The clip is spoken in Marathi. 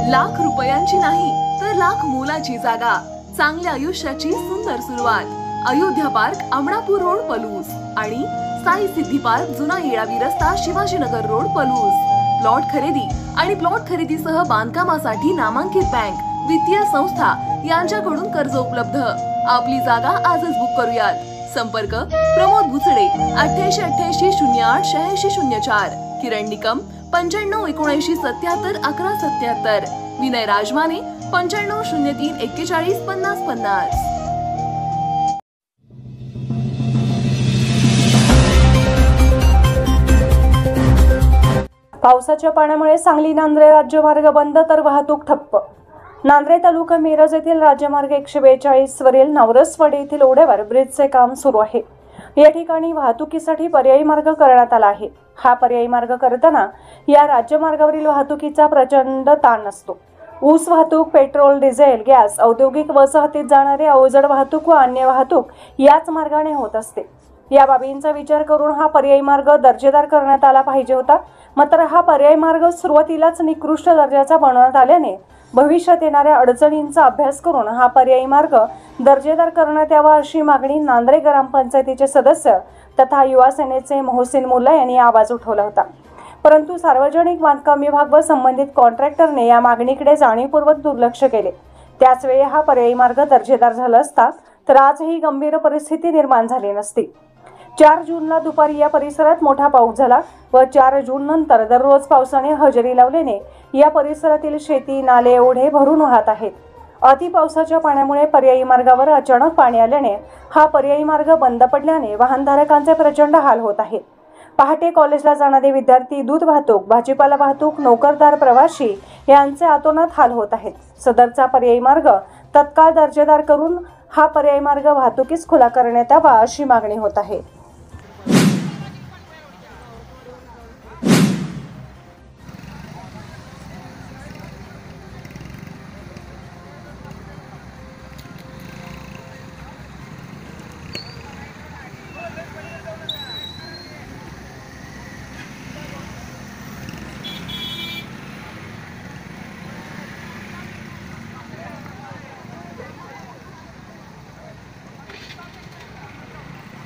लाख रुपयांची नाही तर लाख मोलाची जागा, चांगल्या आयुष्याची सुंदर सुरुवात। अयोध्या पार्क, अमणापूर रोड, पलूस आणि साई सिद्धी पार्क, जुना येळावी रस्ता, शिवाजीनगर रोड, पलूस। प्लॉट खरेदी आणि प्लॉट खरेदीसह बांधकामासाठी नामांकित बँक, वित्तीय संस्था यांच्याकडून कर्ज उपलब्ध। आपली जागा आजच बुक करूयात। संपर्क प्रमोद भुचडे 88 88 08 86 04, किरण निकम 95 79 77 11 77, विनय राजमाने 95 03 41 50 50। पावसाच्या पाण्यामुळे सांगली नांद्रे राज्यमार्ग बंद तर वाहतूक ठप्प। नांद्रे तालुका मिरज येथील राज्यमार्ग 142 वरील नवरसवाडी येथील ओढ्यावर ब्रिजचे काम सुरू आहे। या ठिकाणी वाहतुकीसाठी पर्यायी मार्ग करण्यात आला आहे। हा पर्यायी मार्ग करताना या राज्यमार्गावरील वाहतुकीचा प्रचंड ताण असतो। ऊस वाहतूक, पेट्रोल, डिझेल, गॅस, औद्योगिक वसाहतीत जाणारे अवजड वाहतूक व अन्य वाहतूक याच मार्गाने होत असते। या बाबींचा विचार करून हा पर्यायी मार्ग दर्जेदार करण्यात आला पाहिजे होता। मात्र हा पर्यायी मार्ग सुरुवातीलाच निकृष्ट दर्जाचा बनवण्यात आल्याने भविष्यात येणाऱ्या अडचणींचा अभ्यास करून हा पर्यायी मार्ग दर्जेदार करण्यात यावा अशी मागणी नांद्रे ग्रामपंचायतीचे सदस्य तथा युवा सेनेचे मोहसिन मुल्ला यांनी आवाज उठवला होता। परंतु सार्वजनिक बांधकाम विभाग व संबंधित कॉन्ट्रॅक्टरने या मागणीकडे जाणीवपूर्वक दुर्लक्ष केले। त्याचवेळी हा पर्यायी मार्ग दर्जेदार झाला असता तर आजही गंभीर परिस्थिती निर्माण झाली नसती। 4 जूनला दुपारी या परिसरात मोठा पाऊस झाला व 4 जून नंतर दररोज पावसाने हजेरी लावल्याने या परिसरातील शेती, नाले, ओढे भरून वाहत आहेत। अति पावसाच्या पाण्यामुळे पर्यायी मार्गावर अचानक पाणी आल्याने हा पर्यायी मार्ग बंद पडल्याने वाहनधारकांचे प्रचंड हाल होत आहेत। पहाटे कॉलेजला जाणारे विद्यार्थी, दूध वाहतूक, भाजीपाला वाहतूक, नोकरदार, प्रवासी यांचे अतोनात हाल होत आहेत। सदरचा पर्यायी मार्ग तत्काळ दर्जेदार करून हा पर्यायी मार्ग वाहतुकीस खुला करण्यात यावा अशी मागणी होत आहे।